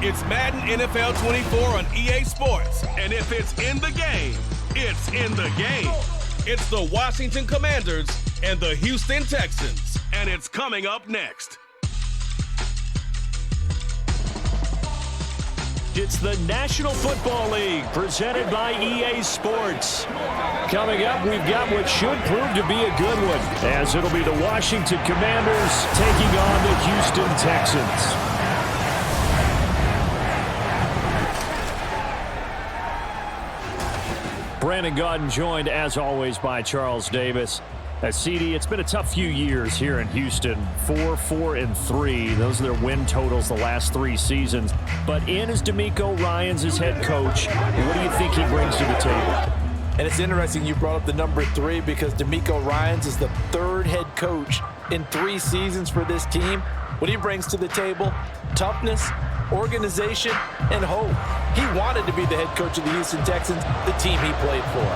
It's Madden NFL 24 on EA Sports. And if it's in the game, it's in the game. It's the Washington Commanders and the Houston Texans. And it's coming up next. It's the National Football League presented by EA Sports. Coming up, we've got what should prove to be a good one, as it'll be the Washington Commanders taking on the Houston Texans. Brandon Gaudin joined, as always, by Charles Davis. CD, it's been a tough few years here in Houston. 4-4-3. Those are their win totals the last 3 seasons. But in is DeMeco Ryans as head coach. What do you think he brings to the table? And it's interesting you brought up the number 3 because DeMeco Ryans is the 3rd head coach in 3 seasons for this team. What he brings to the table: toughness, organization, and hope. He wanted to be the head coach of the Houston Texans, the team he played for.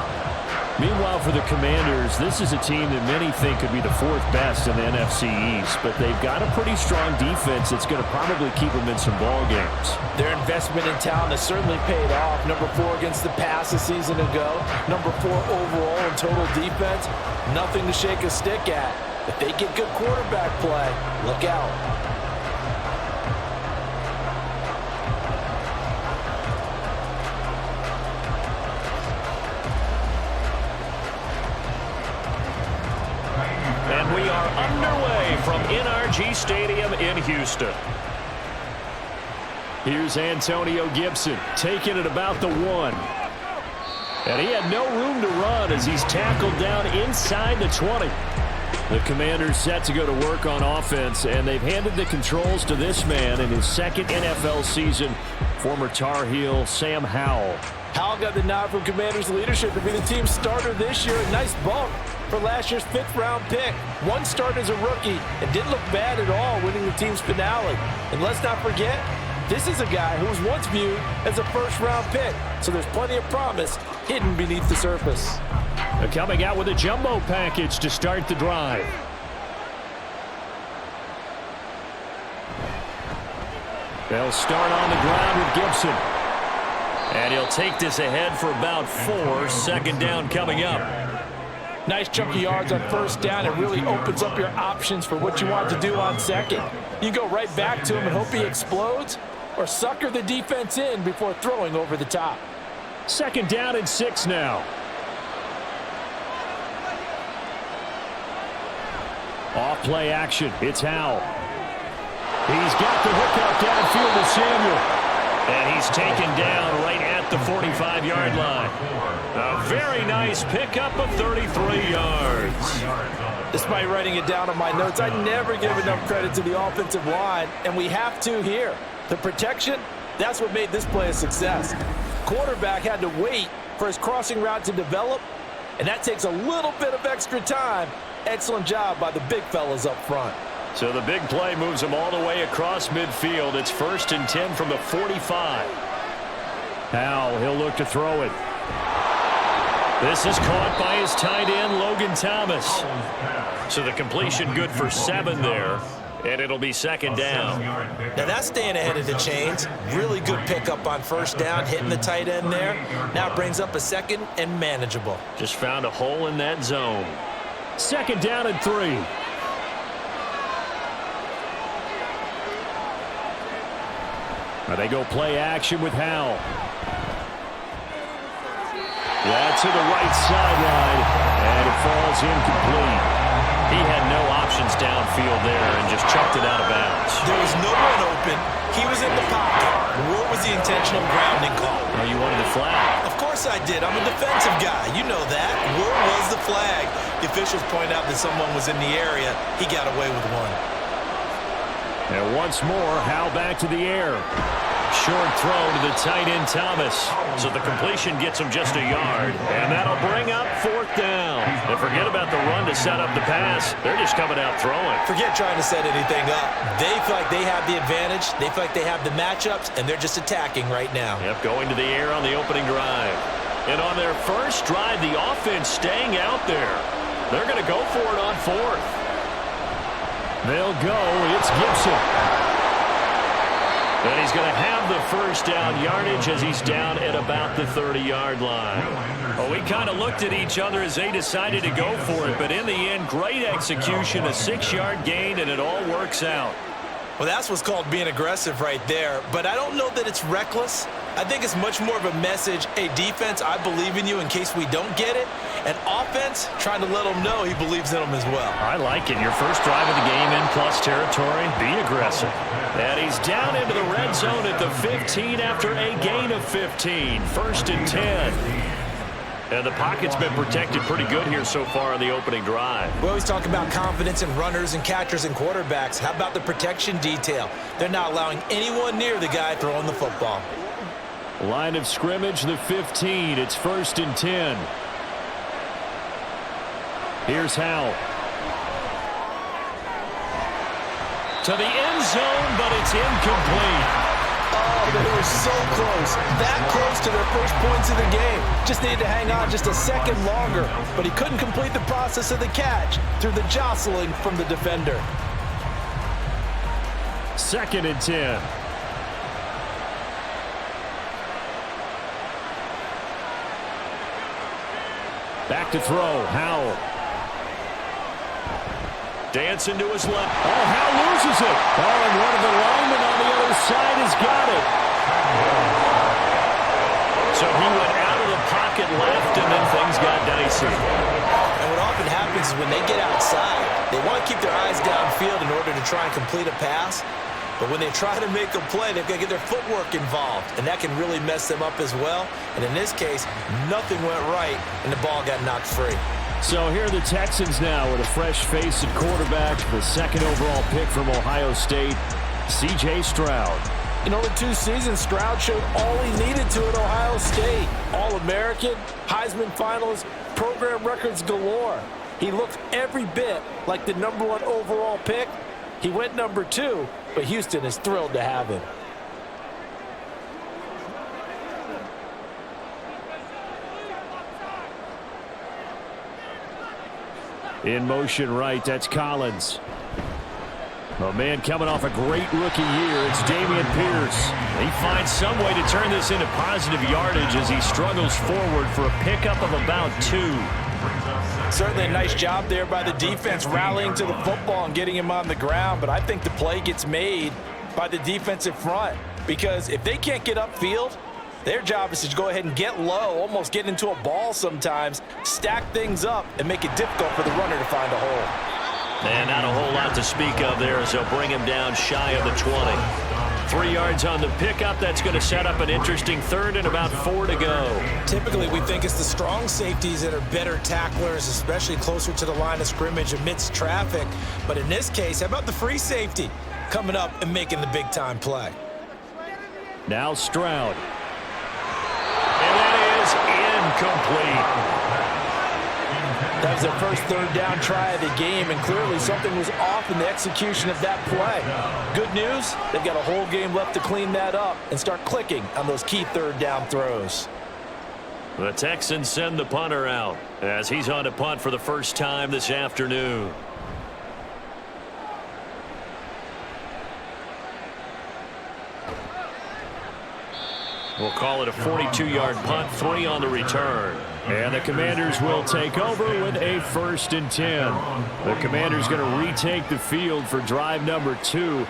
Meanwhile, for the Commanders, this is a team that many think could be the 4th best in the NFC East, but they've got a pretty strong defense that's going to probably keep them in some ball games. Their investment in talent has certainly paid off. Number 4 against the pass a season ago. Number 4 overall in total defense. Nothing to shake a stick at. If they get good quarterback play, look out. And we are underway from NRG Stadium in Houston. Here's Antonio Gibson taking it about the 1. And he had no room to run as he's tackled down inside the 20. The Commanders set to go to work on offense, and they've handed the controls to this man in his 2nd NFL season, former Tar Heel Sam Howell. Howell got the nod from Commanders leadership to be the team's starter this year. A nice bump for last year's 5th-round pick. 1 start as a rookie and didn't look bad at all, winning the team's finale. And let's not forget, this is a guy who was once viewed as a 1st-round pick. So there's plenty of promise hidden beneath the surface. They're coming out with a jumbo package to start the drive. They'll start on the ground with Gibson. And he'll take this ahead for about 4. 2nd down coming up. Nice chunk of yards on 1st down. It really opens up your options for what you want to do on 2nd. You go right back to him and hope he explodes, or sucker the defense in before throwing over the top. 2nd down and 6 now. Off play action. It's Howell. He's got the hookup downfield to Samuel. And he's taken down right at the 45-yard line. A very nice pickup of 33 yards. Despite writing it down on my notes, I never give enough credit to the offensive line, and we have to here. The protection, that's what made this play a success. Quarterback had to wait for his crossing route to develop, and that takes a little bit of extra time. Excellent job by the big fellas up front. So the big play moves him all the way across midfield. It's 1st and 10 from the 45. Howell, he'll look to throw it. This is caught by his tight end, Logan Thomas. So the completion good for 7 there, and it'll be 2nd down. Now that's staying ahead of the chains. Really good pickup on 1st down, hitting the tight end there. Now it brings up a 2nd and manageable. Just found a hole in that zone. 2nd down and 3. They go play action with Howell. That's to the right sideline, and it falls incomplete. He had no options downfield there and just chucked it out of bounds. There was no one open. He was in the pocket. Where was the intentional grounding call? Oh, you wanted the flag? Of course I did. I'm a defensive guy. You know that. Where was the flag? The officials point out that someone was in the area. He got away with one. And once more, Howell back to the air. Short throw to the tight end, Thomas. So the completion gets him just a yard. And that'll bring up 4th down. And forget about the run to set up the pass. They're just coming out throwing. Forget trying to set anything up. They feel like they have the advantage. They feel like they have the matchups, and they're just attacking right now. Yep, going to the air on the opening drive. And on their first drive, the offense staying out there. They're going to go for it on 4th. They'll go. It's Gibson. And he's going to have the first down yardage as he's down at about the 30-yard line. Well, we kind of looked at each other as they decided to go for it, but in the end, great execution, a 6-yard gain, and it all works out. Well, that's what's called being aggressive right there, but I don't know that it's reckless. I think it's much more of a message, hey, defense, I believe in you in case we don't get it, and offense, trying to let them know he believes in them as well. I like it. Your first drive of the game in plus territory, be aggressive. And he's down into the red zone at the 15 after a gain of 15. 1st and 10. And the pocket's been protected pretty good here so far on the opening drive. We always talk about confidence in runners and catchers and quarterbacks. How about the protection detail? They're not allowing anyone near the guy throwing the football. Line of scrimmage, the 15. It's 1st and 10. Here's Howell. To the end zone, but it's incomplete. Oh, they were so close. That close to their first points of the game. Just needed to hang on just a second longer, but he couldn't complete the process of the catch through the jostling from the defender. 2nd and 10. Back to throw, Howell. Dancing to his left. Oh, Howell loses it. Oh, and one of the linemen on the other side has got it. So he went out of the pocket left, and then things got dicey. And what often happens is when they get outside, they want to keep their eyes downfield in order to try and complete a pass. But when they try to make a play, they've got to get their footwork involved, and that can really mess them up as well. And in this case, nothing went right, and the ball got knocked free. So here are the Texans now with a fresh face at quarterback, the 2nd overall pick from Ohio State, C.J. Stroud. In only 2 seasons, Stroud showed all he needed to at Ohio State. All-American, Heisman finalist, program records galore. He looked every bit like the #1 overall pick. He went #2, but Houston is thrilled to have him. In motion right, that's Collins. A man coming off a great rookie year, it's Dameon Pierce. He finds some way to turn this into positive yardage as he struggles forward for a pickup of about 2. Certainly a nice job there by the defense rallying to the football and getting him on the ground, but I think the play gets made by the defensive front because if they can't get upfield, their job is to go ahead and get low, almost get into a ball sometimes, stack things up, and make it difficult for the runner to find a hole. And not a whole lot to speak of there as they'll bring him down shy of the 20. 3 yards on the pickup. That's going to set up an interesting 3rd and about 4 to go. Typically, we think it's the strong safeties that are better tacklers, especially closer to the line of scrimmage amidst traffic. But in this case, how about the free safety coming up and making the big-time play? Now Stroud. And that is incomplete. That was their first 3rd down try of the game, and clearly something was off in the execution of that play. Good news, they've got a whole game left to clean that up and start clicking on those key 3rd down throws. The Texans send the punter out as he's on to punt for the first time this afternoon. We'll call it a 42-yard punt, 3 on the return. And the Commanders will take over with a 1st and 10. The Commanders going to retake the field for drive number 2.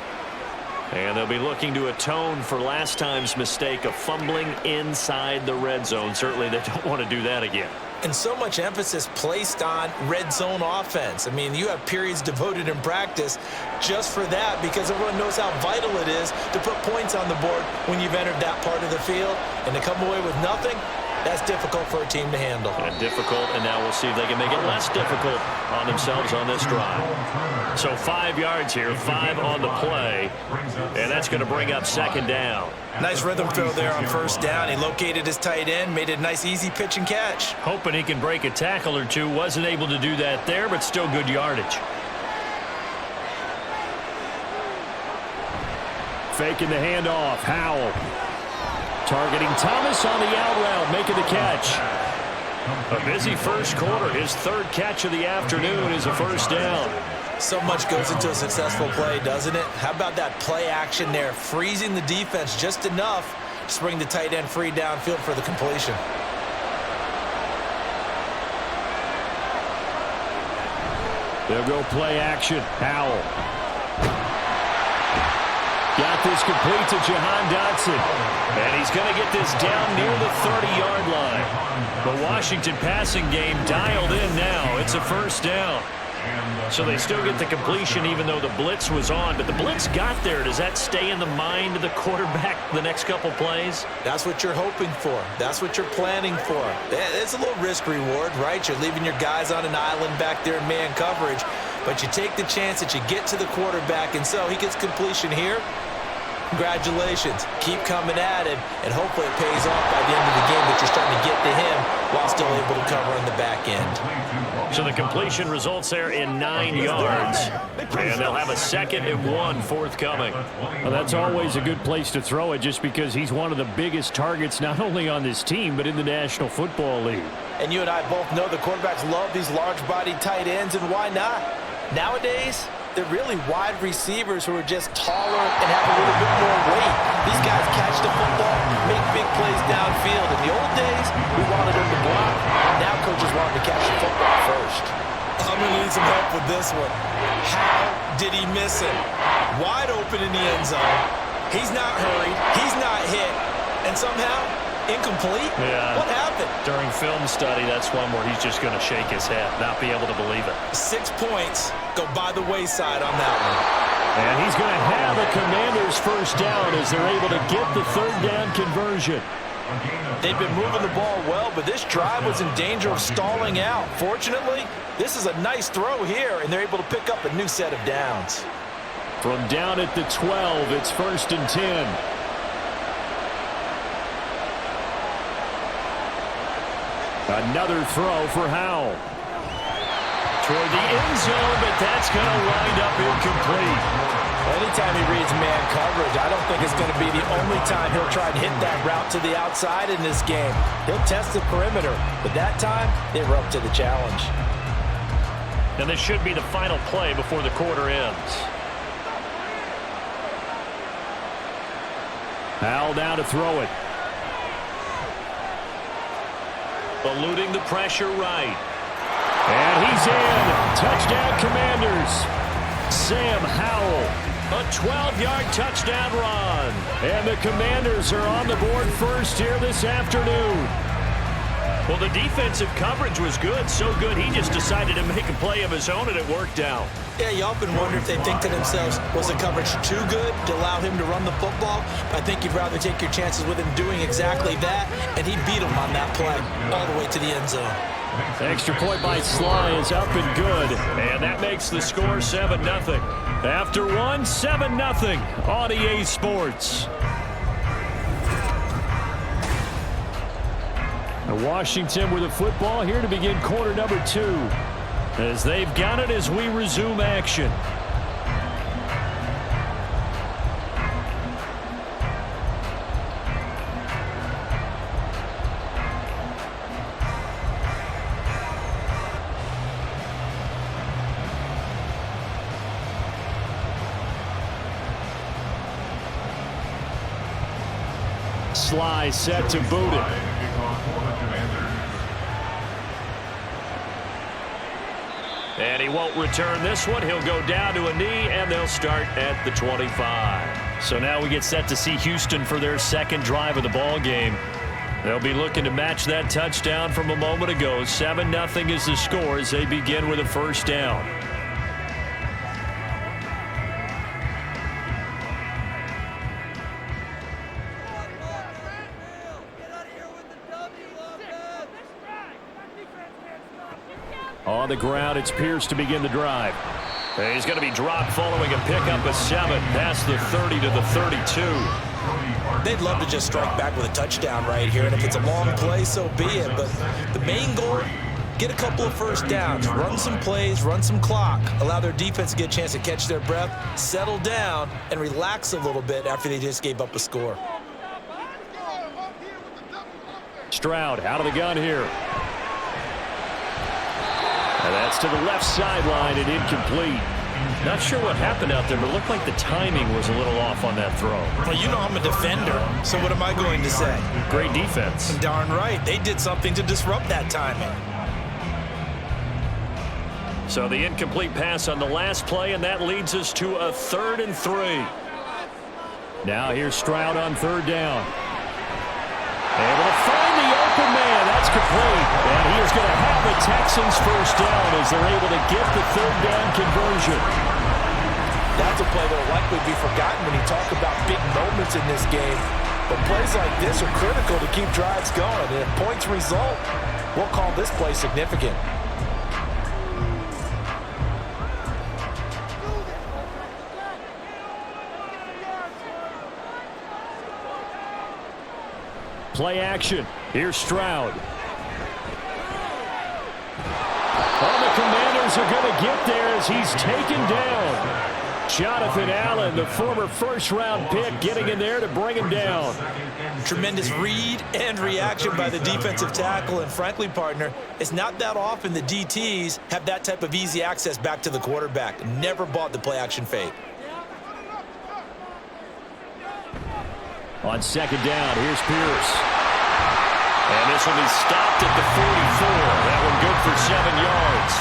And they'll be looking to atone for last time's mistake of fumbling inside the red zone. Certainly they don't want to do that again. And so much emphasis placed on red zone offense. I mean, you have periods devoted in practice just for that because everyone knows how vital it is to put points on the board when you've entered that part of the field. And to come away with nothing, that's difficult for a team to handle. And difficult, and now we'll see if they can make it less difficult on themselves on this drive. So 5 yards here, 5 on the play, and that's going to bring up 2nd down. Nice rhythm throw there on 1st down. He located his tight end, made it a nice easy pitch and catch. Hoping he can break a tackle or two. Wasn't able to do that there, but still good yardage. Faking the handoff, Howell. Targeting Thomas on the out route, making the catch. A busy first quarter. His 3rd catch of the afternoon is a 1st down. So much goes into a successful play, doesn't it? How about that play action there, freezing the defense just enough to bring the tight end free downfield for the completion. They'll go play action. Howell. Got this complete to Jahan Dotson. And he's going to get this down near the 30-yard line. The Washington passing game dialed in now. It's a first down. So they still get the completion even though the blitz was on. But the blitz got there. Does that stay in the mind of the quarterback the next couple plays? That's what you're hoping for. That's what you're planning for. It's a little risk-reward, right? You're leaving your guys on an island back there in man coverage. But you take the chance that you get to the quarterback. And so he gets completion here. Congratulations. Keep coming at him, and hopefully it pays off by the end of the game that you're starting to get to him while still able to cover on the back end. So the completion results there in 9 yards, and they'll have a 2nd and 1 forthcoming. Well, that's always a good place to throw it just because he's one of the biggest targets not only on this team but in the National Football League. And you and I both know the quarterbacks love these large-bodied tight ends, and why not? Nowadays, they're really wide receivers who are just taller and have a little bit more weight. These guys catch the football, make big plays downfield. In the old days, we wanted them to block. Now coaches want them to catch the football first. I'm going to need some help with this one. How did he miss him? Wide open in the end zone. He's not hurried. He's not hit. And somehow, incomplete? Yeah. What happened? During film study, that's one where he's just going to shake his head, not be able to believe it. 6 points go by the wayside on that one. And he's going to have a Commanders first down as they're able to get the 3rd down conversion. They've been moving the ball well, but this drive was in danger of stalling out. Fortunately, this is a nice throw here, and they're able to pick up a new set of downs. From down at the 12, it's 1st and 10. Another throw for Howell. Toward the end zone, but that's going to wind up incomplete. Anytime he reads man coverage, I don't think it's going to be the only time he'll try and hit that route to the outside in this game. He'll test the perimeter, but that time, they were up to the challenge. And this should be the final play before the quarter ends. Howell down to throw it. Eluding the pressure right. And he's in. Touchdown, Commanders. Sam Howell. A 12-yard touchdown run. And the Commanders are on the board first here this afternoon. Well, the defensive coverage was good. So good, he just decided to make a play of his own, and it worked out. Yeah, you often wonder if they think to themselves, was the coverage too good to allow him to run the football? I think you'd rather take your chances with him doing exactly that, and he beat him on that play all the way to the end zone. Extra point by Sly is up and good, and that makes the score 7-0. After one, 7-0 on EA Sports. Washington with the football here to begin quarter number 2. As they've got it as we resume action. Sly set to boot it. And he won't return this one. He'll go down to a knee, and they'll start at the 25. So now we get set to see Houston for their second drive of the ball game. They'll be looking to match that touchdown from a moment ago. 7-0 is the score as they begin with a first down. On the ground, it's Pierce to begin the drive. He's going to be dropped following a pickup of 7 past the 30 to the 32. They'd love to just strike back with a touchdown right here, and if it's a long play, so be it. But the main goal, get a couple of first downs, run some plays, run some clock, allow their defense to get a chance to catch their breath, settle down, and relax a little bit after they just gave up a score. Stroud out of the gun here. And that's to the left sideline and incomplete. Not sure what happened out there, but it looked like the timing was a little off on that throw. Well, you know I'm a defender, so what am I going to say? Great defense. Darn right. They did something to disrupt that timing. So the incomplete pass on the last play, and that leads us to a 3rd and 3. Now here's Stroud on 3rd down. Able to find the open man. That's complete. And he is going to have the Texans first down as they're able to get the 3rd down conversion. That's a play that will likely be forgotten when you talk about big moments in this game. But plays like this are critical to keep drives going. And if points result, we'll call this play significant. Play action. Here's Stroud. Oh, the Commanders are going to get there as he's taken down. Jonathan Allen, the former first-round pick, getting in there to bring him down. Tremendous read and reaction by the defensive tackle. And frankly, partner, it's not that often the DTs have that type of easy access back to the quarterback. Never bought the play-action fake. On 2nd down, here's Pierce. And this will be stopped at the 44. That one good for 7 yards.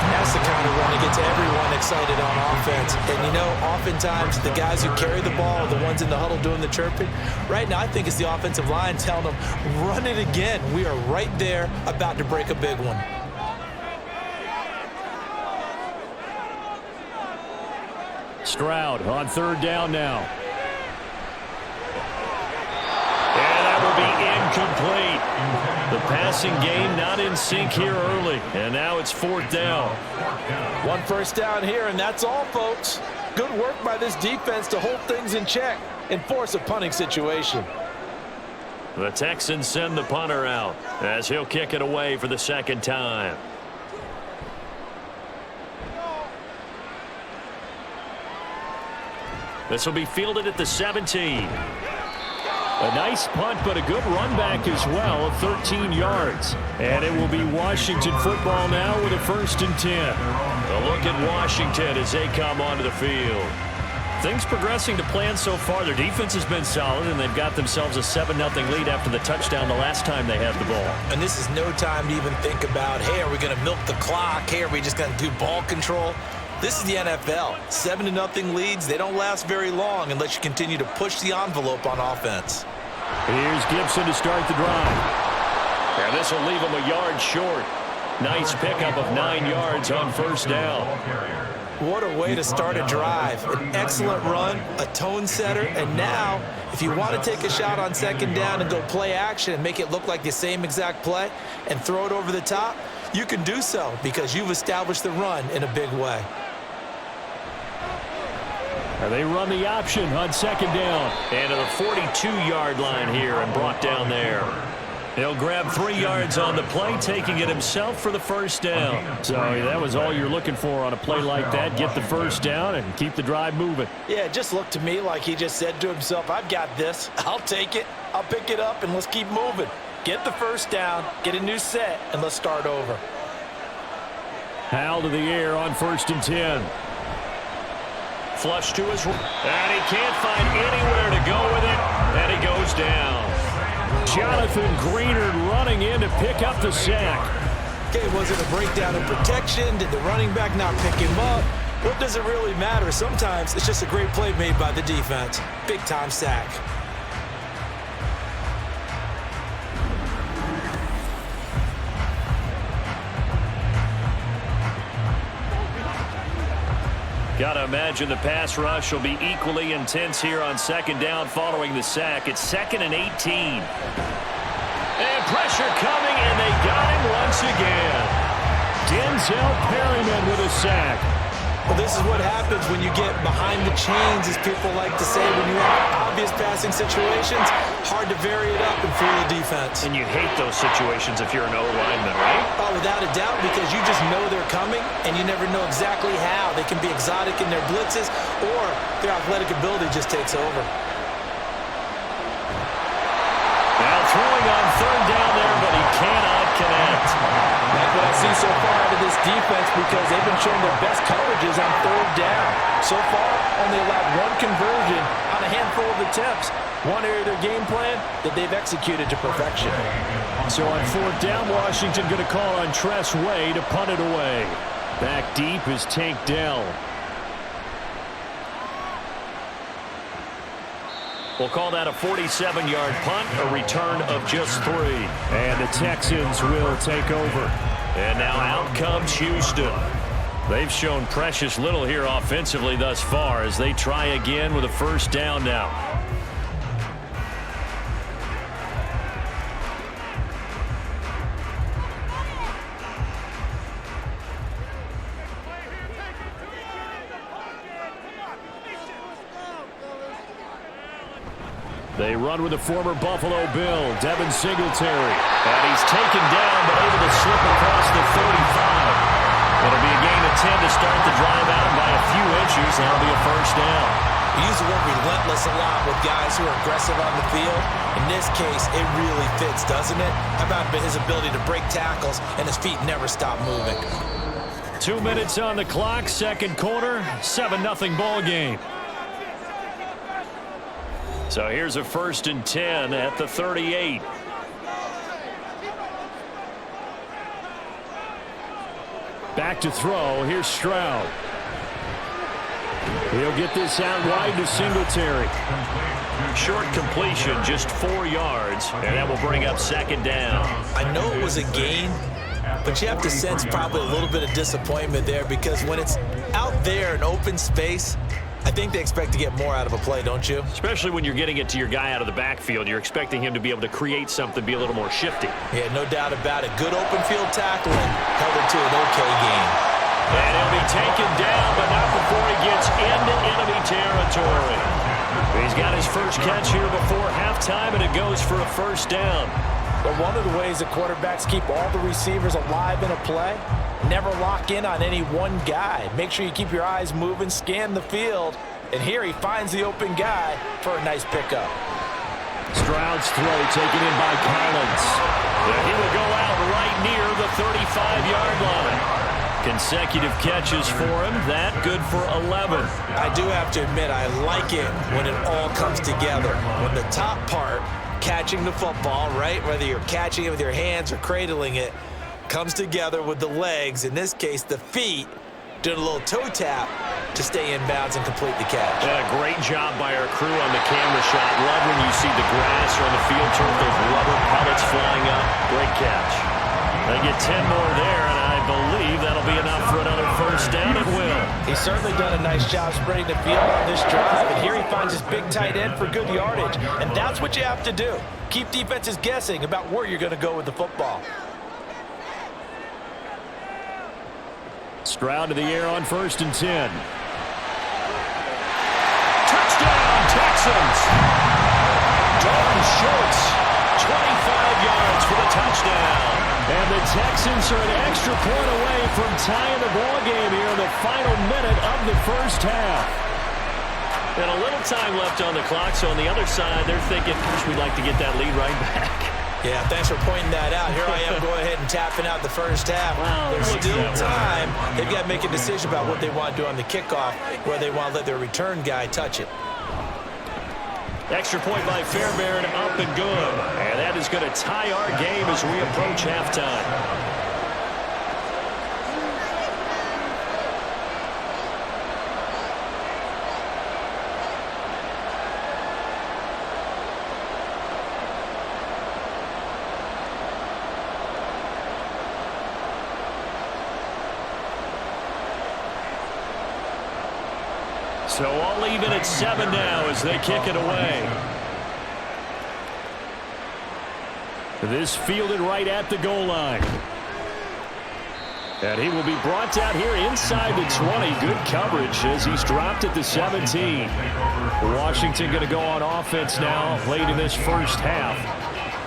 That's the kind of run that gets everyone excited on offense. And, you know, oftentimes the guys who carry the ball are the ones in the huddle doing the chirping. Right now, I think it's the offensive line telling them, run it again. We are right there about to break a big one. Stroud on 3rd down now. Will be incomplete. The passing game not in sync here early, and now it's 4th down. 1 first down here, and that's all, folks. Good work by this defense to hold things in check and force a punting situation. The Texans send the punter out as he'll kick it away for the 2nd time. This will be fielded at the 17. A nice punt, but a good run back as well of 13 yards. And it will be Washington football now with a 1st and 10. A look at Washington as they come onto the field. Things progressing to plan so far. Their defense has been solid, and they've got themselves a 7-0 lead after the touchdown the last time they had the ball. And this is no time to even think about, hey, are we going to milk the clock? Hey, are we just going to do ball control? This is the NFL. 7-0 leads, they don't last very long unless you continue to push the envelope on offense. Here's Gibson to start the drive. And this will leave him a yard short. Nice pickup of 9 yards on 1st down. What a way to start a drive. An excellent run, a tone setter, and now if you want to take a shot on 2nd down and go play action and make it look like the same exact play and throw it over the top, you can do so because you've established the run in a big way. And they run the option on 2nd down. And to the 42-yard line here and brought down there. He'll grab 3 yards on the play, taking it himself for the 1st down. So that was all you're looking for on a play like that. Get the 1st down and keep the drive moving. Yeah, it just looked to me like he just said to himself, I've got this. I'll take it. I'll pick it up, and let's keep moving. Get the 1st down, get a new set, and let's start over. Howell to the air on 1st and 10. Flush to his right, and he can't find anywhere to go with it, and he goes down. Jonathan Greenard running in to pick up the sack. Okay, was it a breakdown in protection? Did the running back not pick him up? What does it really matter? Sometimes it's just a great play made by the defense. Big-time sack. Got to imagine the pass rush will be equally intense here on 2nd down following the sack. It's 2nd and 18. And pressure coming, and they got him once again. Denzel Perryman with a sack. Well, this is what happens when you get behind the chains, as people like to say. When you have obvious passing situations, hard to vary it up and fool the defense. And you hate those situations if you're an O-lineman, right? Oh, without a doubt, because you just know they're coming, and you never know exactly how. They can be exotic in their blitzes, or their athletic ability just takes over. Now throwing on 3rd down there, but he cannot connect. That what I see so far out of this defense because they've been showing their best coverages on third down. So far, only allowed one conversion on a handful of attempts. One area of their game plan that they've executed to perfection. So on fourth down, Washington going to call on Tress Way to punt it away. Back deep is Tank Dell. We'll call that a 47-yard punt, a return of just 3. And the Texans will take over. And now out comes Houston. They've shown precious little here offensively thus far as they try again with a first down now. They run with the former Buffalo Bill, Devin Singletary. And he's taken down, but able to slip across the 35. It'll be a gain of 10 to start the drive out by a few inches. That'll be a first down. We use the word relentless a lot with guys who are aggressive on the field. In this case, it really fits, doesn't it? How about his ability to break tackles and his feet never stop moving? 2 minutes on the clock, second quarter, 7-0 ball game. So here's a 1st and 10 at the 38. Back to throw. Here's Stroud. He'll get this out wide to Singletary. Short completion, just 4 yards, and that will bring up second down. I know it was a gain, but you have to sense probably a little bit of disappointment there because when it's out there in open space, I think they expect to get more out of a play, don't you? Especially when you're getting it to your guy out of the backfield. You're expecting him to be able to create something, be a little more shifty. Yeah, no doubt about it. Good open field tackling held it to an okay game. And he'll be taken down, but not before he gets into enemy territory. He's got his first catch here before halftime, and it goes for a first down. But one of the ways that quarterbacks keep all the receivers alive in a play, never lock in on any one guy. Make sure you keep your eyes moving, scan the field, and here he finds the open guy for a nice pickup. Stroud's throw taken in by Collins. And he will go out right near the 35-yard line. Consecutive catches for him. That good for 11. I do have to admit, I like it when it all comes together. When the top part, catching the football, right, whether you're catching it with your hands or cradling it, comes together with the legs, in this case the feet, doing a little toe tap to stay in bounds and complete the catch. Yeah, great job by our crew on the camera shot. Love when you see the grass or the field turf, those rubber pellets flying up. Great catch. They get 10 more there, and I believe that'll be enough for another first down. It will. He's certainly done a nice job spreading the field on this drive, and here he finds his big tight end for good yardage, and that's what you have to do. Keep defenses guessing about where you're going to go with the football. Stroud to the air on 1st and 10. Touchdown, Texans! Dalton Schultz, 25 yards for the touchdown. And the Texans are an extra point away from tying the ball game here in the final minute of the first half. And a little time left on the clock, so on the other side, they're thinking, gosh, we'd like to get that lead right back. Yeah, thanks for pointing that out. Here I am going ahead and tapping out the first half. Well, there's still time. They've got to make a decision about what they want to do on the kickoff, where they want to let their return guy touch it. Extra point by Fairbairn, up and good. And that is going to tie our game as we approach halftime. So all even at 7 now as they kick it away. This fielded right at the goal line. And he will be brought down here inside the 20. Good coverage as he's dropped at the 17. Washington going to go on offense now late in this first half.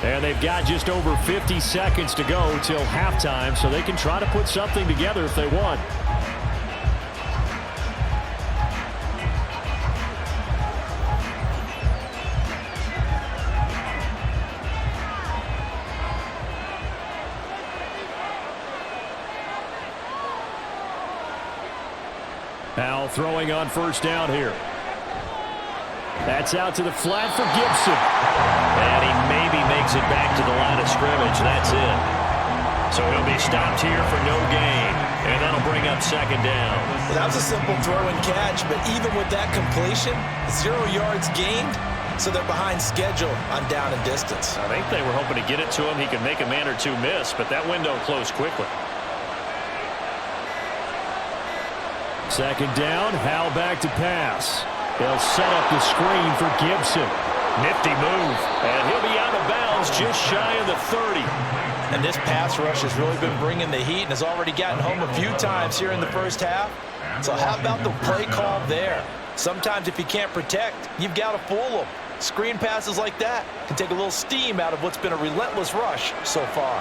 And they've got just over 50 seconds to go till halftime, so they can try to put something together if they want. Howell throwing on first down here. That's out to the flat for Gibson. And he maybe makes it back to the line of scrimmage. That's it. So he'll be stopped here for no gain. And that'll bring up second down. Well, that was a simple throw and catch, but even with that completion, 0 yards gained, so they're behind schedule on down and distance. I think they were hoping to get it to him. He could make a man or two miss, but that window closed quickly. Second down, Howell back to pass. They'll set up the screen for Gibson. Nifty move. And he'll be out of bounds just shy of the 30. And this pass rush has really been bringing the heat and has already gotten home a few times here in the first half. So how about the play call there? Sometimes if you can't protect, you've got to fool them. Screen passes like that can take a little steam out of what's been a relentless rush so far.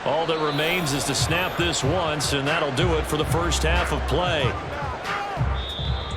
All that remains is to snap this once, and that'll do it for the first half of play.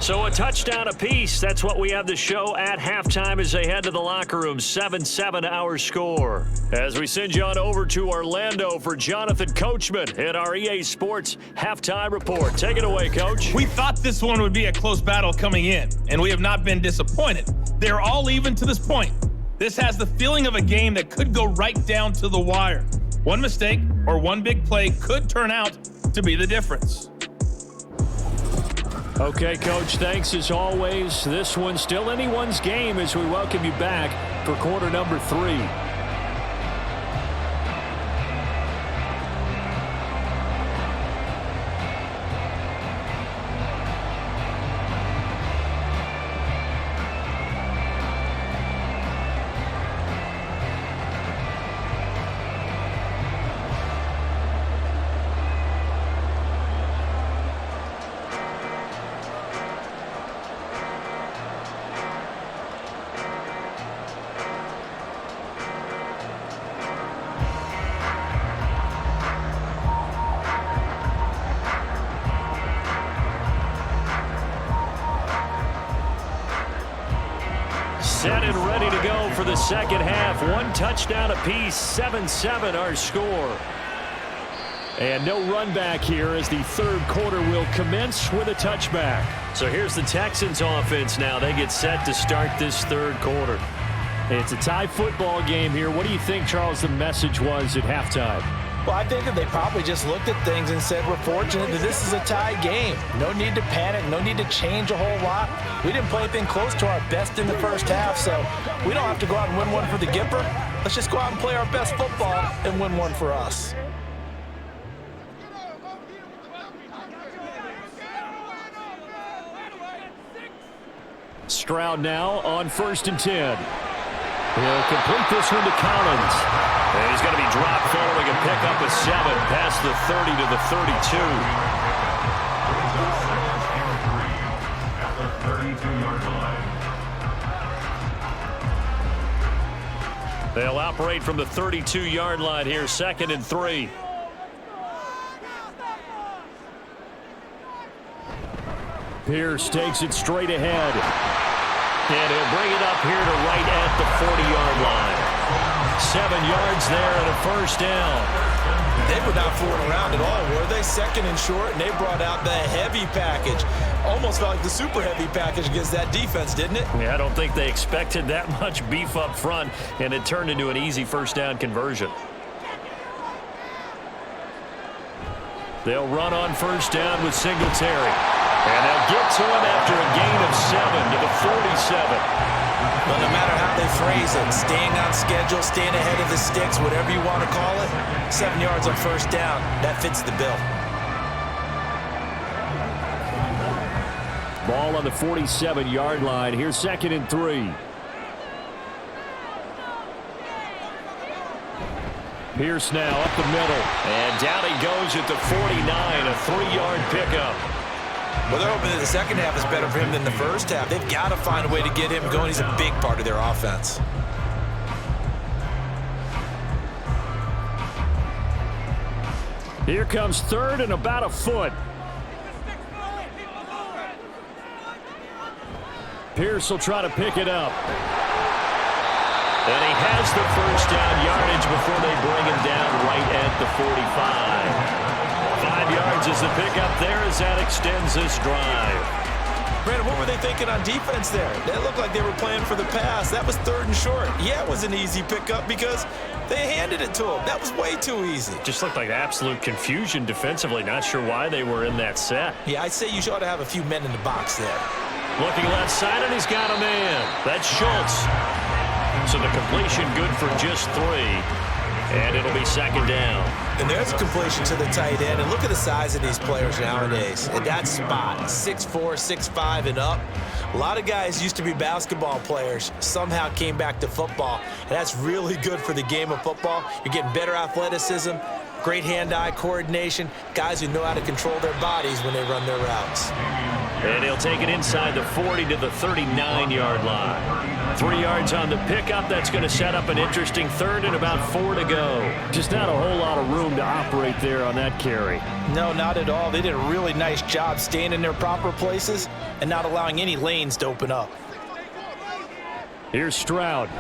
So a touchdown apiece. That's what we have to show at halftime as they head to the locker room. 7-7 our score. As we send you on over to Orlando for Jonathan Coachman in our EA Sports halftime report. Take it away, Coach. We thought this one would be a close battle coming in, and we have not been disappointed. They're all even to this point. This has the feeling of a game that could go right down to the wire. One mistake or one big play could turn out to be the difference. Okay, Coach, thanks as always. This one's still anyone's game as we welcome you back for quarter number 3. Set and ready to go for the second half. One touchdown apiece, 7-7 our score. And no run back here as the third quarter will commence with a touchback. So here's the Texans offense now. They get set to start this third quarter. It's a tie football game here. What do you think, Charles, the message was at halftime? Well, I think that they probably just looked at things and said, we're fortunate that this is a tie game. No need to panic, no need to change a whole lot. We didn't play anything close to our best in the first half, so we don't have to go out and win one for the Gipper. Let's just go out and play our best football and win one for us. Stroud now on 1st and 10. He'll complete this one to Collins. And he's going to be dropped following a pickup of 7 past the 30 to the 32. They'll operate from the 32-yard line here, 2nd and 3. Pierce takes it straight ahead. And he'll bring it up here to right at the 40-yard line. 7 yards there and a first down. They were not fooling around at all, were they? 2nd and short, and they brought out the heavy package. Almost felt like the super heavy package against that defense, didn't it? Yeah, I don't think they expected that much beef up front, and it turned into an easy first down conversion. They'll run on first down with Singletary. And they'll get to him after a gain of 7 to the 47. Well, no matter how they phrase it, staying on schedule, staying ahead of the sticks, whatever you want to call it, 7 yards on first down, that fits the bill. Ball on the 47-yard line. Here's 2nd and 3. Pierce now up the middle. And down he goes at the 49, a 3-yard pickup. Well, they're hoping that the second half is better for him than the first half. They've got to find a way to get him going. He's a big part of their offense. Here comes 3rd and about a foot. Pierce will try to pick it up. And he has the first down yardage before they bring him down right at the 45. 5 yards is the pickup there as that extends this drive. Brandon, what were they thinking on defense there? They looked like they were playing for the pass. That was 3rd and short. Yeah, it was an easy pickup because they handed it to him. That was way too easy. Just looked like absolute confusion defensively. Not sure why they were in that set. Yeah, I'd say you ought to have a few men in the box there. Looking left side, and he's got a man. That's Schultz. So the completion good for just 3. And it'll be 2nd down. And there's a completion to the tight end. And look at the size of these players nowadays. At that spot, 6'4", 6'5", and up. A lot of guys used to be basketball players, somehow came back to football. And that's really good for the game of football. You're getting better athleticism, great hand-eye coordination, guys who know how to control their bodies when they run their routes. And he'll take it inside the 40 to the 39-yard line. 3 yards on the pickup. That's going to set up an interesting 3rd and about 4 to go. Just not a whole lot of room to operate there on that carry. No, not at all. They did a really nice job staying in their proper places and not allowing any lanes to open up. Here's Stroud.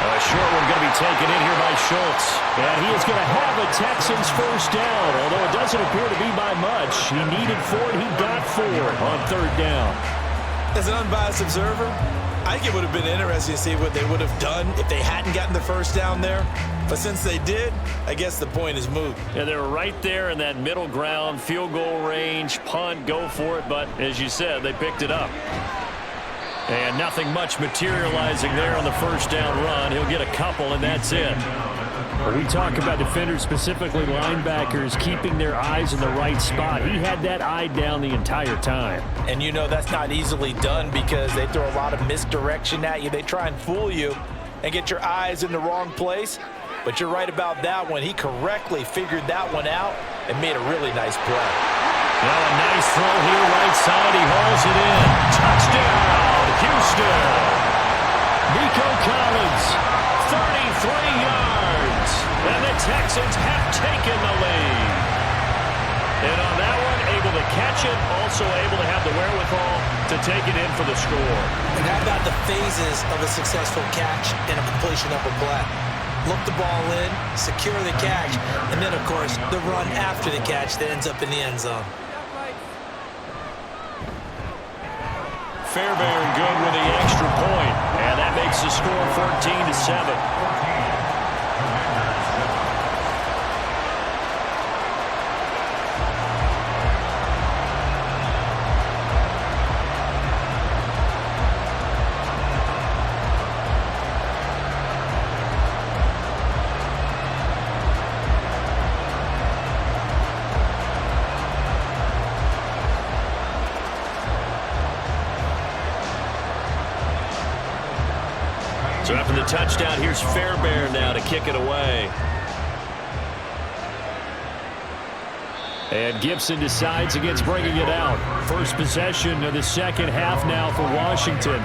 A short one going to be taken in here by Schultz. And he is going to have a Texans first down, although it doesn't appear to be by much. He needed 4, and he got 4 on 3rd down. As an unbiased observer, I think it would have been interesting to see what they would have done if they hadn't gotten the first down there. But since they did, I guess the point is moot. Yeah, they were right there in that middle ground, field goal range, punt, go for it. But as you said, they picked it up. And nothing much materializing there on the first down run. He'll get a couple, and that's it. When we talk about defenders, specifically linebackers, keeping their eyes in the right spot, he had that eye down the entire time. And you know that's not easily done because they throw a lot of misdirection at you. They try and fool you and get your eyes in the wrong place. But you're right about that one. He correctly figured that one out and made a really nice play. Well, a nice throw here, right side. He hauls it in. Touchdown, Houston. Nico Collins, 33 yards. And the Texans have taken the lead. And on that one, able to catch it, also able to have the wherewithal to take it in for the score. And how about the phases of a successful catch and a completion of a play? Look the ball in, secure the catch, and then, of course, the run after the catch that ends up in the end zone. Fairbairn good with the extra point, and that makes the score 14-7. So after the touchdown, here's Fairbairn now to kick it away. And Gibson decides against bringing it out. First possession of the second half now for Washington.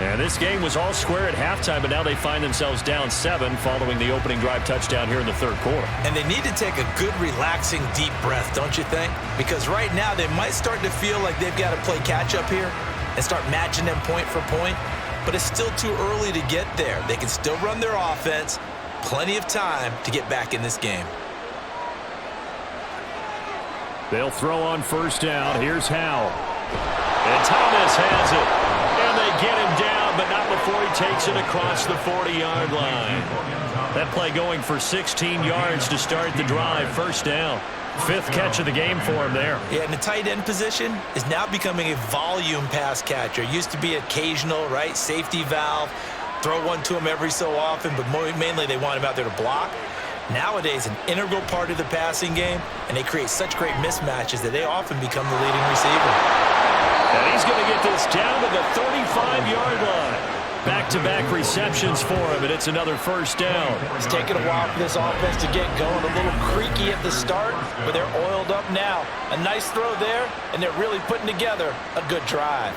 And this game was all square at halftime, but now they find themselves down 7 following the opening drive touchdown here in the third quarter. And they need to take a good, relaxing, deep breath, don't you think? Because right now they might start to feel like they've got to play catch-up here and start matching them point for point. But it's still too early to get there. They can still run their offense. Plenty of time to get back in this game. They'll throw on first down. Here's Howell. And Thomas has it. And they get him down, but not before he takes it across the 40-yard line. That play going for 16 yards to start the drive. First down. 5th catch of the game for him there. Yeah, and the tight end position is now becoming a volume pass catcher. Used to be occasional, right? Safety valve. Throw one to him every so often, but mainly they want him out there to block. Nowadays, an integral part of the passing game, and they create such great mismatches that they often become the leading receiver. And he's going to get this down to the 35-yard line. Back-to-back receptions for him, and it's another first down. It's taken a while for this offense to get going. A little creaky at the start, but they're oiled up now. A nice throw there, and they're really putting together a good drive.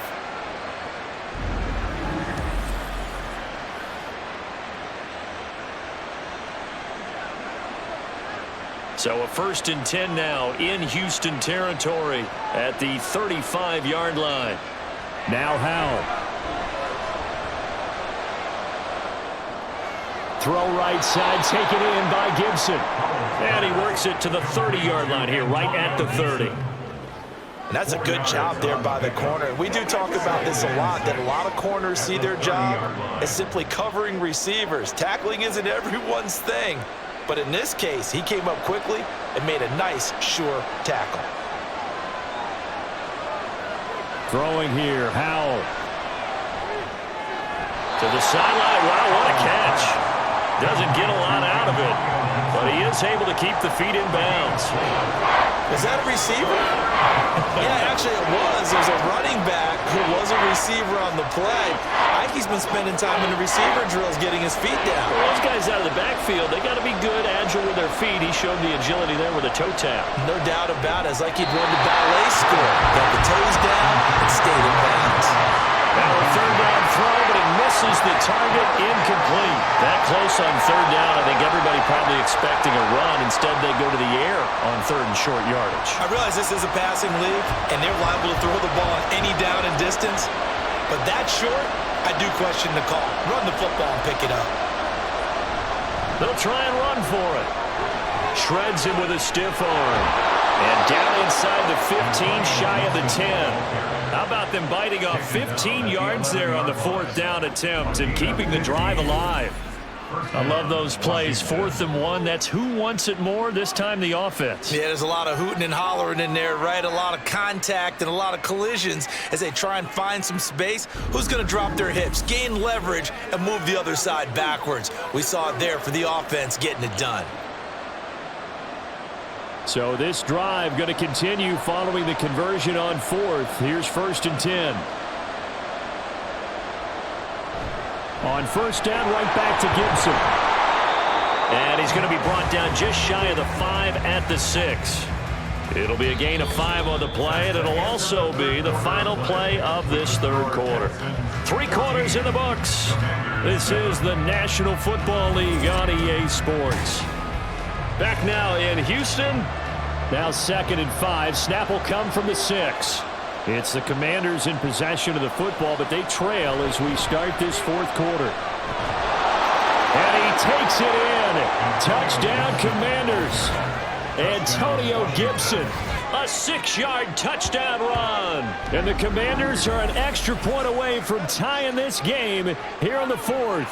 So a 1st and 10 now in Houston territory at the 35-yard line. Now Howell. throw right side, taken in by Gibson. And he works it to the 30-yard line here, right at the 30. And that's a good job there by the corner. We do talk about this a lot, that a lot of corners see their job as simply covering receivers. Tackling isn't everyone's thing. But in this case, he came up quickly and made a nice, sure tackle. Throwing here, Howell. To the sideline. Wow, what a catch. Doesn't get a lot out of it, but he is able to keep the feet in bounds. Was that a receiver? Yeah, actually it was. It was a running back who was a receiver on the play. Ike's been spending time in the receiver drills getting his feet down. Well, those guys out of the backfield, they got to be good, agile with their feet. He showed the agility there with a toe tap. No doubt about it. It's like he'd run the ballet school. Got the toes down and stayed in bounds. Now a third down throw, but he misses the target, incomplete. That close on third down, I think everybody probably expecting a run. Instead, they go to the air on third and short yardage. I realize this is a passing league, and they're liable to throw the ball on any down and distance. But that short, I do question the call. Run the football and pick it up. They'll try and run for it. Shreds him with a stiff arm. And down inside the 15, shy of the 10. How about them biting off 15 yards there on the fourth down attempt and keeping the drive alive? I love those plays. 4th and 1. That's who wants it more, this time the offense. Yeah, there's a lot of hooting and hollering in there, right? A lot of contact and a lot of collisions as they try and find some space. Who's going to drop their hips, gain leverage, and move the other side backwards? We saw it there for the offense getting it done. So this drive going to continue following the conversion on 4th. Here's 1st and 10. On first down, right back to Gibson. And he's going to be brought down just shy of the 5 at the 6. It'll be a gain of 5 on the play, and it'll also be the final play of this third quarter. 3 quarters in the books. This is the National Football League on EA Sports. Back now in Houston. Now 2nd and 5. Snap will come from the 6. It's the Commanders in possession of the football, but they trail as we start this 4th quarter. And he takes it in. Touchdown, Commanders. Antonio Gibson. A 6-yard touchdown run. And the Commanders are an extra point away from tying this game here in the 4th.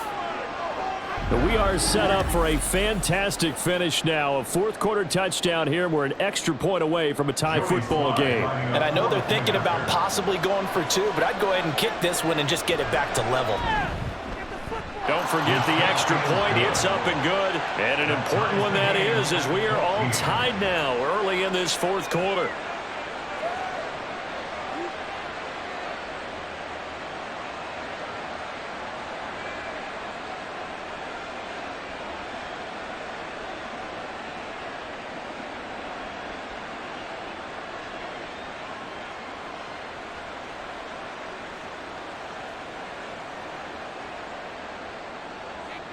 We are set up for a fantastic finish now. A 4th quarter touchdown here. We're an extra point away from a tie football game. And I know they're thinking about possibly going for 2, but I'd go ahead and kick this one and just get it back to level. Don't forget the extra point. It's up and good. And an important one that is, as we are all tied now early in this 4th quarter.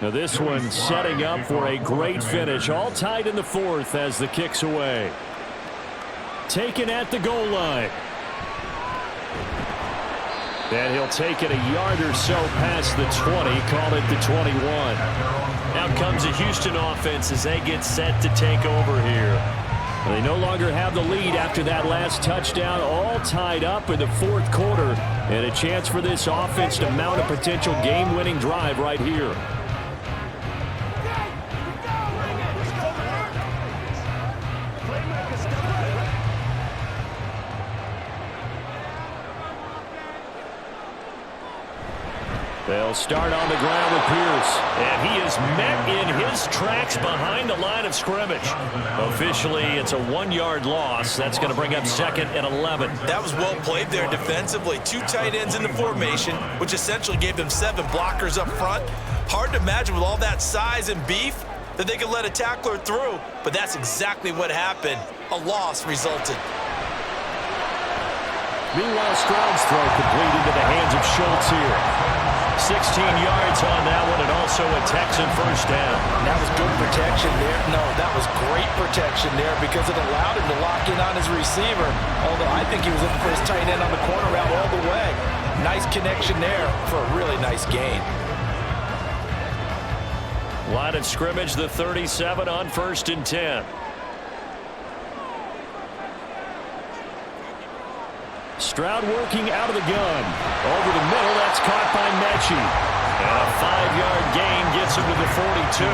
Now this one setting up for a great finish. All tied in the 4th as the kick's away. Taken at the goal line. And he'll take it a yard or so past the 20. Call it the 21. Now comes the Houston offense as they get set to take over here. They no longer have the lead after that last touchdown. All tied up in the 4th quarter. And a chance for this offense to mount a potential game-winning drive right here. They'll start on the ground with Pierce. And he is met in his tracks behind the line of scrimmage. Officially, it's a 1-yard loss. That's going to bring up 2nd and 11. That was well played there defensively. 2 tight ends in the formation, which essentially gave them 7 blockers up front. Hard to imagine with all that size and beef that they could let a tackler through, but that's exactly what happened. A loss resulted. Meanwhile, Stroud's throw complete into the hands of Schultz here. 16 yards on that one, and also a Texan first down. That was good protection there. No, that was great protection there because it allowed him to lock in on his receiver. Although I think he was looking for his tight end on the corner route all the way. Nice connection there for a really nice gain. Line of scrimmage, the 37 on 1st and 10. Stroud working out of the gun. Over the middle, that's caught by Mechie. And a 5-yard gain gets him to the 42.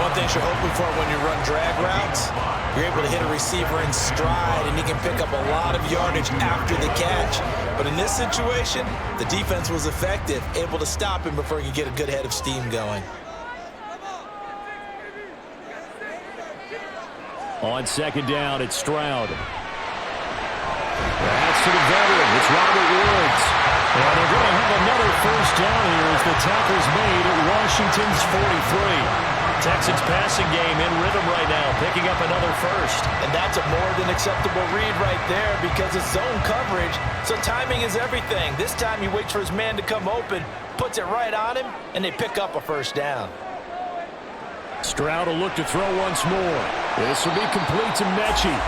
One thing you're hoping for when you run drag routes, you're able to hit a receiver in stride, and he can pick up a lot of yardage after the catch. But in this situation, the defense was effective, able to stop him before he could get a good head of steam going. On 2nd down, it's Stroud. That's to the veteran. It's Robert Woods. And they're going to have another 1st down here as the tackle's made at Washington's 43. Texans passing game in rhythm right now, picking up another 1st. And that's a more than acceptable read right there because it's zone coverage, so timing is everything. This time he waits for his man to come open, puts it right on him, and they pick up a 1st down. Stroud will look to throw once more. This will be complete to Mechie.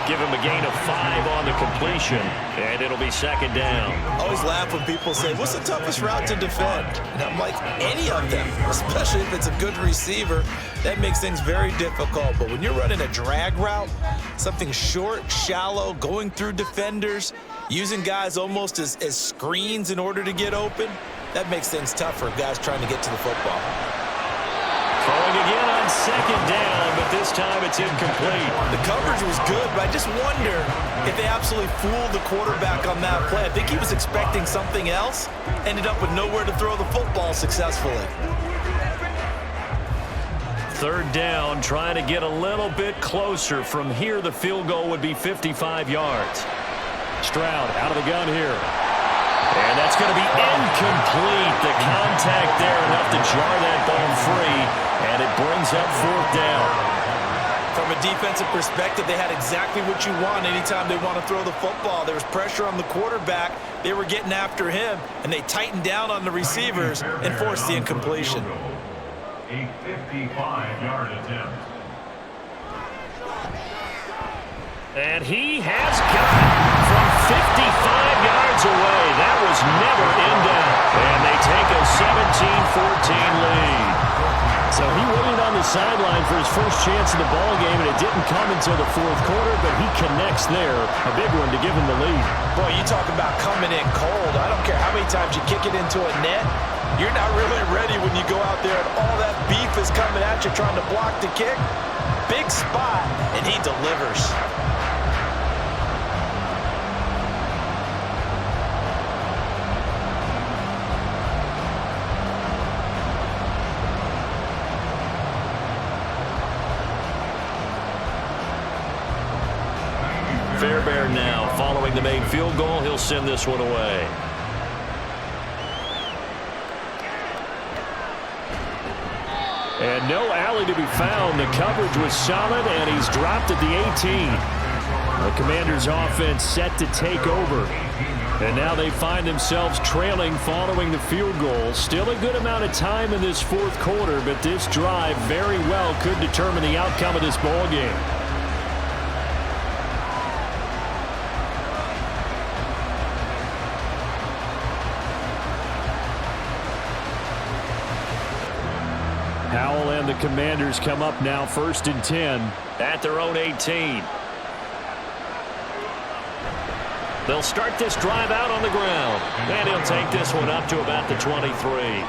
Give him a gain of 5 on the completion, and it'll be 2nd down. I always laugh when people say, what's the toughest route to defend? And I'm like, any of them, especially if it's a good receiver. That makes things very difficult. But when you're running a drag route, something short, shallow, going through defenders, using guys almost as screens in order to get open, that makes things tough for guys trying to get to the football. Throwing again on 2nd down, but this time it's incomplete. The coverage was good, but I just wonder if they absolutely fooled the quarterback on that play. I think he was expecting something else, ended up with nowhere to throw the football successfully. 3rd down, trying to get a little bit closer. From here, the field goal would be 55 yards. Stroud out of the gun here. And that's going to be incomplete. The contact there enough to jar that ball free, and it brings up 4th down. From a defensive perspective, they had exactly what you want anytime they want to throw the football. There was pressure on the quarterback. They were getting after him, and they tightened down on the receivers and forced the incompletion. A 55-yard attempt. And he has got it from 55 yards away. That was never in doubt. And they take a 17-14 lead. So he waited on the sideline for his first chance in the ball game, and it didn't come until the 4th quarter, but he connects there. A big one to give him the lead. Boy, you talk about coming in cold. I don't care how many times you kick it into a net. You're not really ready when you go out there and all that beef is coming at you trying to block the kick. Big spot, and he delivers. Fairbairn now following the made field goal. He'll send this one away. And no alley to be found. The coverage was solid, and he's dropped at the 18. The Commanders' offense set to take over. And now they find themselves trailing following the field goal. Still a good amount of time in this 4th quarter, but this drive very well could determine the outcome of this ball game. Howell and the Commanders come up now 1st and 10. At their own 18. They'll start this drive out on the ground. And he'll take this one up to about the 23.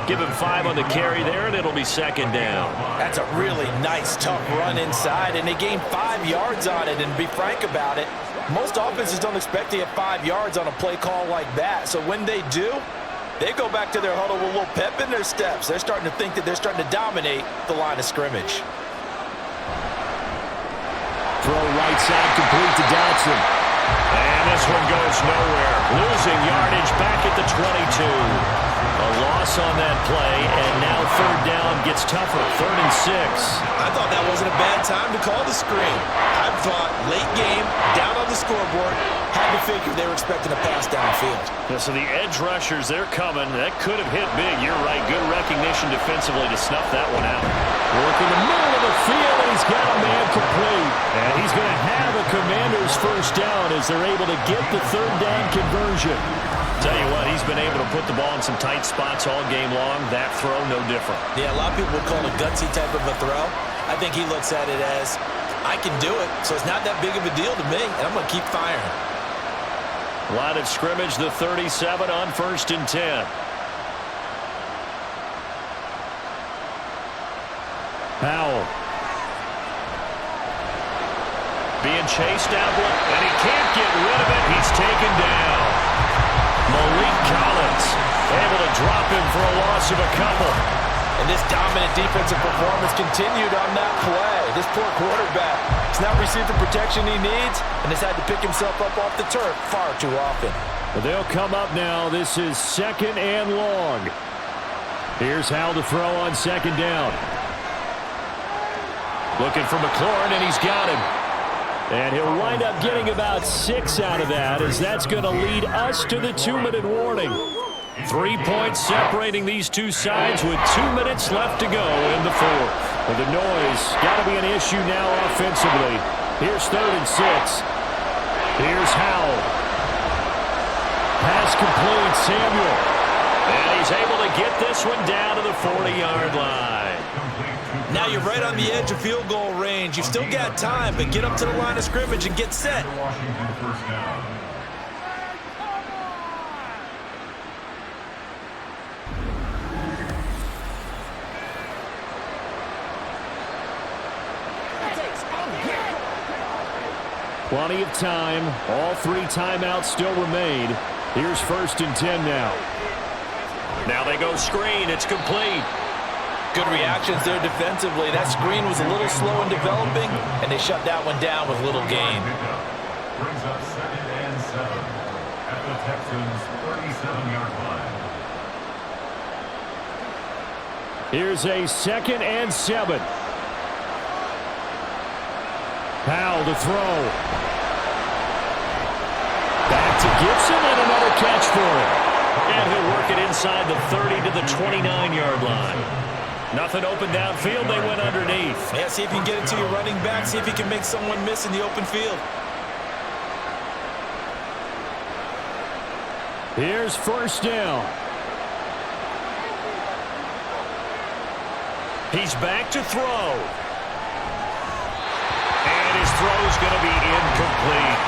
Give him 5 on the carry there, and it'll be 2nd down. That's a really nice, tough run inside, and they gained 5 yards on it. And to be frank about it, most offenses don't expect to get 5 yards on a play call like that. So when they do, they go back to their huddle with a little pep in their steps. They're starting to think that they're starting to dominate the line of scrimmage. Throw right side complete to Dotson. And this one goes nowhere. Losing yardage back at the 22. A loss on that play, and now 3rd down gets tougher. 3rd and 6. I thought that wasn't a bad time to call the screen. I thought late game, down on the scoreboard, had to figure they were expecting a pass downfield. Yeah, so the edge rushers, they're coming. That could have hit big. You're right. Good recognition defensively to snuff that one out. Work in the middle of the field, and he's got a man complete. And he's going to have a Commander's 1st down as they're able to get the 3rd down conversion. Tell you what, he's been able to put the ball in some tight spots all game long. That throw, no different. Yeah, a lot of people would call it a gutsy type of a throw. I think he looks at it as, I can do it, so it's not that big of a deal to me, and I'm going to keep firing. Line of scrimmage, the 37 on 1st and 10. Powell. Being chased out, and he can't get rid of it. He's taken down. Malik Collins able to drop him for a loss of a couple. And this dominant defensive performance continued on that play. This poor quarterback has not received the protection he needs and has had to pick himself up off the turf far too often. Well, they'll come up now. This is 2nd and long. Here's Howell to throw on 2nd down. Looking for McLaurin, and he's got him. And he'll wind up getting about 6 out of that, as that's going to lead us to the 2-minute warning. 3 points separating these two sides with 2 minutes left to go in the 4th. Well, the noise got to be an issue now offensively. Here's 3rd and 6. Here's Howell. Pass complete, Samuel. And he's able to get this one down to the 40-yard line. Now you're right on the edge of field goal range. You've still got time, but get up to the line of scrimmage and get set. Washington first down. Plenty of time. All 3 timeouts still remain. Here's 1st and 10 now. Now they go screen. It's complete. Good reactions there defensively. That screen was a little slow in developing, and they shut that one down with little gain. Brings up 2nd and 7 at the Texans' 37-yard line. Here's a 2nd and 7. Powell to throw. Back to Gibson, and another catch for him. And he'll work it inside the 30 to the 29-yard line. Nothing open downfield. They went underneath. Yeah, see if you can get it to your running back. See if you can make someone miss in the open field. Here's 1st down. He's back to throw. And his throw's going to be incomplete.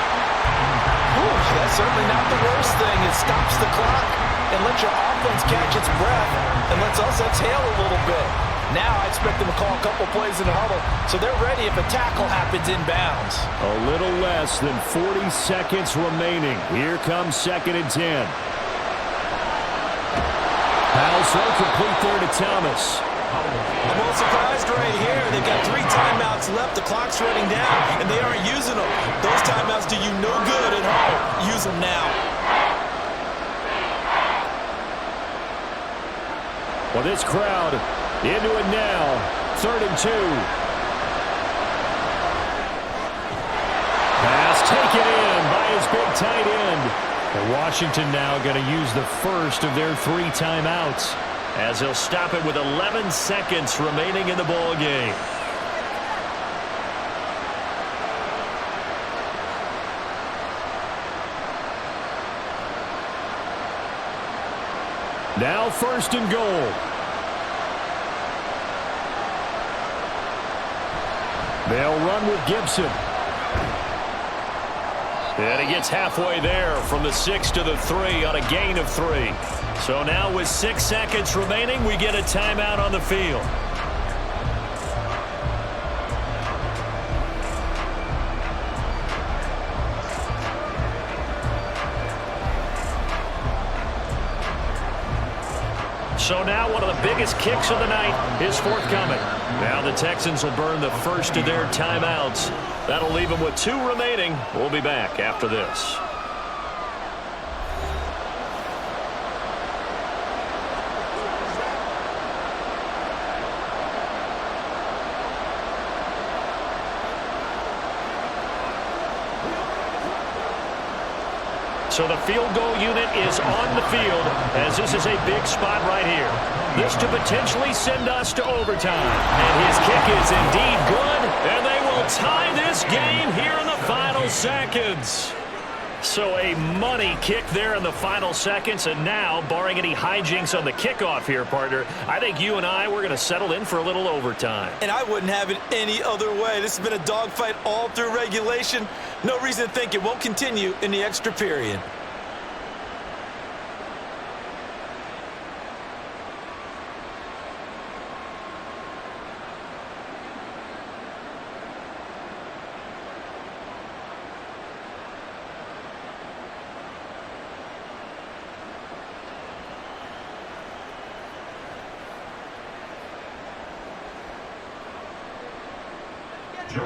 Ooh, that's certainly not the worst thing. It stops the clock and lets your offense catch its breath and lets us exhale a little bit. Now I expect them to call a couple plays in the huddle so they're ready if a tackle happens inbounds. A little less than 40 seconds remaining. Here comes 2nd and 10. Powell so complete there to Thomas. I'm a little surprised right here. They've got 3 timeouts left. The clock's running down, and they aren't using them. Those timeouts do you no good at home. Use them now. Well, this crowd into it now. 3rd and 2. Pass taken in by his big tight end. And Washington now going to use the first of their 3 timeouts, as he'll stop it with 11 seconds remaining in the ball game. Now 1st and goal. They'll run with Gibson. And he gets halfway there from the 6 to the 3 on a gain of 3. So now with 6 seconds remaining, we get a timeout on the field. So now one of the biggest kicks of the night is forthcoming. Now the Texans will burn the first of their timeouts. That'll leave them with 2 remaining. We'll be back after this. So the field goal unit is on the field, as this is a big spot right here. This to potentially send us to overtime. And his kick is indeed good, and they will tie this game here in the final seconds. So a money kick there in the final seconds, and now, barring any hijinks on the kickoff here, partner, I think you and we're going to settle in for a little overtime. And I wouldn't have it any other way. This has been a dogfight all through regulation. No reason to think it won't continue in the extra period.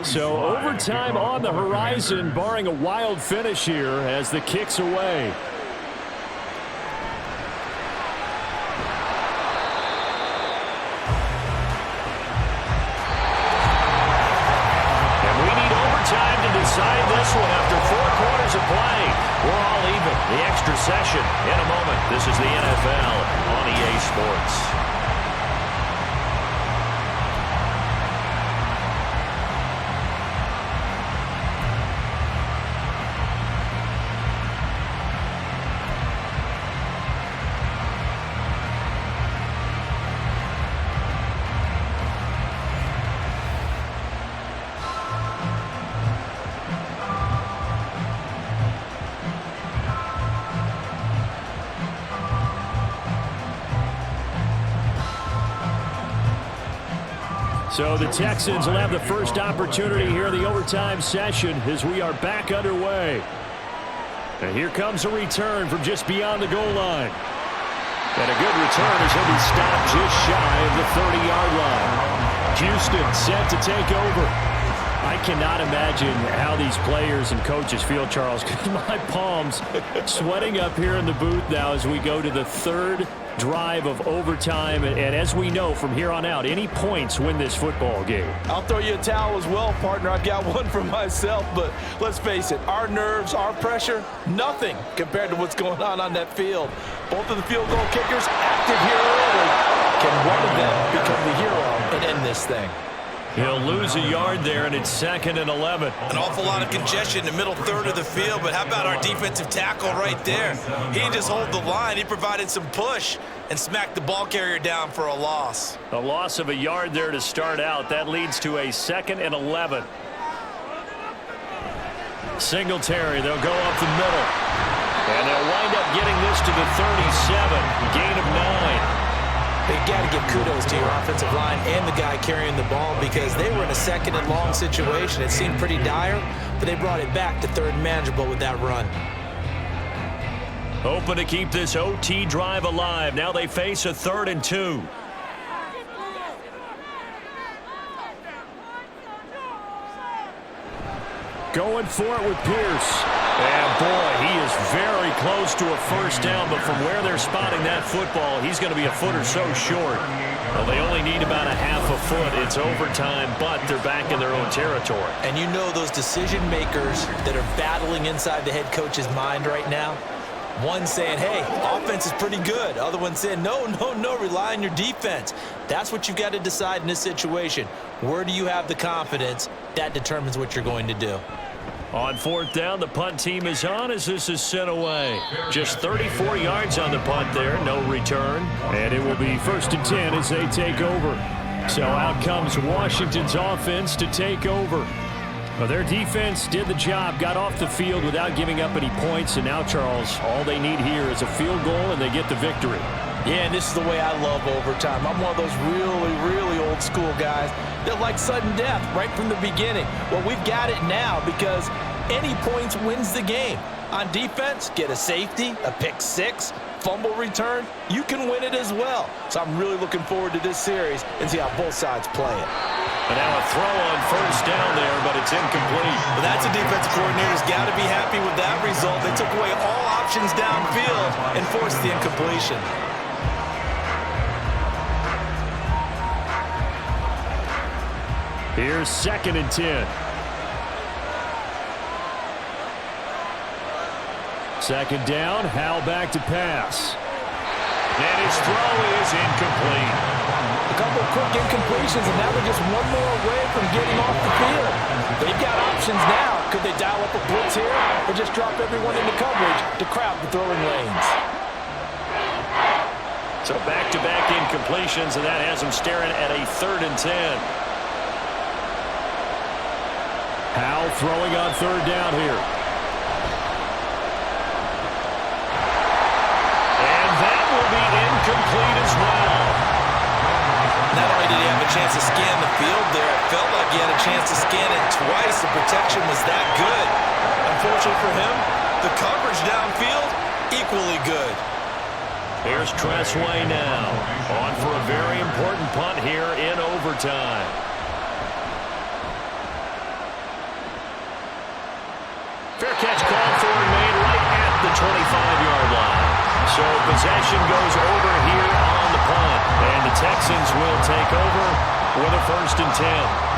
So overtime on the horizon, barring a wild finish here as the kick's away. And we need overtime to decide this one after 4 quarters of play. We're all even. The extra session in a moment. This is the NFL on EA Sports. So the Texans will have the first opportunity here in the overtime session as we are back underway. And here comes a return from just beyond the goal line. And a good return as he'll be stopped just shy of the 30-yard line. Houston set to take over. I cannot imagine how these players and coaches feel, Charles, because my palms sweating up here in the booth now as we go to the third drive of overtime. And as we know from here on out, any points win this football game. I'll throw you a towel as well, partner. I've got one for myself, but let's face it, our nerves, our pressure, nothing compared to what's going on that field. Both of the field goal kickers active here early. Can one of them become the hero and end this thing? He'll lose a yard there, and it's 2nd and 11. An awful lot of congestion in the middle third of the field, but how about our defensive tackle right there? He didn't just hold the line. He provided some push and smacked the ball carrier down for a loss. A loss of a yard there to start out. That leads to a 2nd and 11. Singletary, they'll go up the middle. And they'll wind up getting this to the 37. Gain of 9. They got to give kudos to your offensive line and the guy carrying the ball because they were in a 2nd and long situation. It seemed pretty dire, but they brought it back to 3rd and manageable with that run. Hoping to keep this OT drive alive. Now they face a 3rd and 2. Going for it with Pierce. And, boy, he is very close to a first down, but from where they're spotting that football, he's going to be a foot or so short. Well, they only need about a half a foot. It's overtime, but they're back in their own territory. And you know those decision makers that are battling inside the head coach's mind right now? One saying, hey, offense is pretty good. Other one saying, no, rely on your defense. That's what you've got to decide in this situation. Where do you have the confidence? That determines what you're going to do. On 4th down, the punt team is on as this is sent away. Just 34 yards on the punt there, no return. And it will be 1st and 10 as they take over. So out comes Washington's offense to take over. Well, their defense did the job, got off the field without giving up any points. And now, Charles, all they need here is a field goal and they get the victory. Yeah, and this is the way I love overtime. I'm one of those really old school guys that like sudden death right from the beginning. Well, we've got it now because any points wins the game. On defense, get a safety, a pick 6, fumble return, you can win it as well. So I'm really looking forward to this series and see how both sides play it. And now a throw on 1st down there, but it's incomplete. Well, that's a defensive coordinator's got to be happy with that result. They took away all options downfield and forced the incompletion. Here's 2nd and 10. 2nd down, Howell back to pass. And his throw is incomplete. A couple of quick incompletions, and now they're just one more away from getting off the field. They've got options now. Could they dial up a blitz here or just drop everyone into coverage to crowd the throwing lanes? So back-to-back incompletions, and that has them staring at a 3rd and 10. Howell throwing on 3rd down here. And that will be incomplete as well. Not only did he have a chance to scan the field there, it felt like he had a chance to scan it twice. The protection was that good. Unfortunately for him, the coverage downfield, equally good. Here's Tressway now, on for a very important punt here in overtime. Fair catch called for and made right at the 25-yard line. So possession goes over here on the punt. And the Texans will take over with a 1st and 10.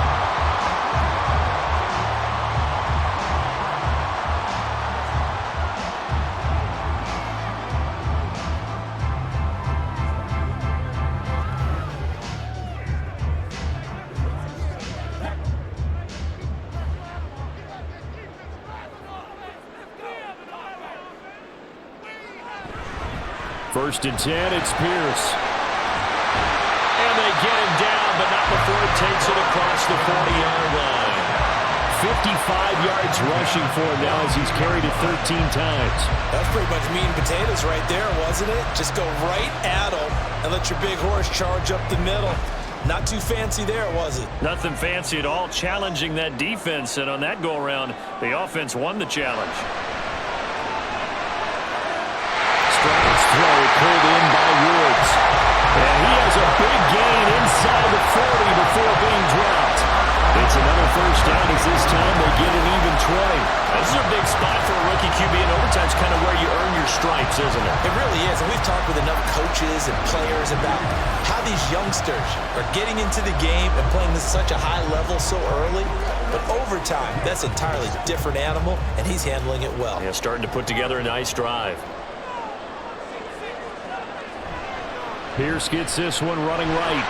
First and 10, it's Pierce. And they get him down, but not before it takes it across the 40-yard line. 55 yards rushing for him now as he's carried it 13 times. That's pretty much meat and potatoes right there, wasn't it? Just go right at him and let your big horse charge up the middle. Not too fancy there, was it? Nothing fancy at all, challenging that defense, and on that go-around, the offense won the challenge. Stroud's throw pulled in by Woods. And he has a big gain inside the 40 before being dropped. It's another 1st down as this time they get an even 20. This is a big spot for a rookie QB, and overtime's kind of where you earn your stripes, isn't it? It really is, and we've talked with enough coaches and players about how these youngsters are getting into the game and playing this such a high level so early. But overtime, that's an entirely different animal, and he's handling it well. Yeah, starting to put together a nice drive. Pierce gets this one running right.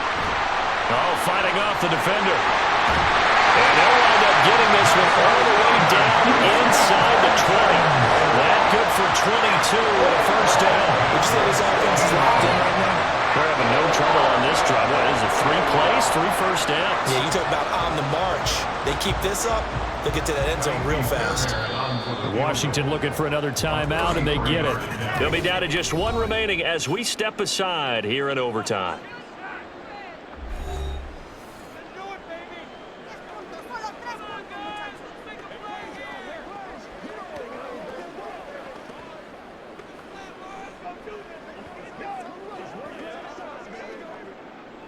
Oh, fighting off the defender. And they'll wind up getting this one all the way down inside the 20. That good for 22 and a 1st down. Would you say this offense is locked in right now? They're having no trouble on this drive. What is it, 3 plays, 3 first downs? Yeah, you talk about on the march. They keep this up, they'll get to that end zone real fast. Washington looking for another timeout, and they get it. They'll be down to just 1 remaining as we step aside here in overtime.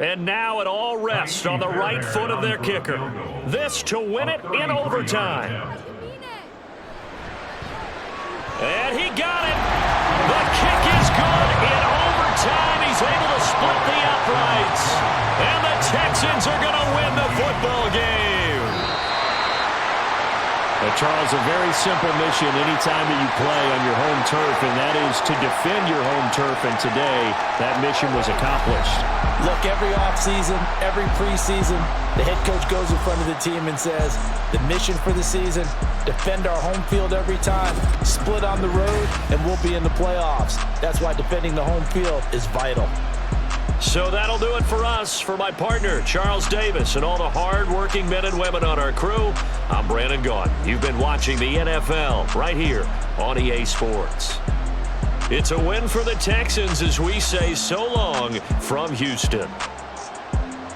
And now it all rests on the right foot of their kicker. This to win it in overtime. And he got it. The kick is good in overtime. He's able to split the uprights. And the Texans are going to win the football game. Now, Charles, a very simple mission anytime that you play on your home turf, and that is to defend your home turf. And today, that mission was accomplished. Look, every offseason, every preseason, the head coach goes in front of the team and says, the mission for the season, defend our home field every time, split on the road, and we'll be in the playoffs. That's why defending the home field is vital. So that'll do it for us. For my partner, Charles Davis, and all the hard-working men and women on our crew, I'm Brandon Gaudin. You've been watching the NFL right here on EA Sports. It's a win for the Texans as we say so long from Houston.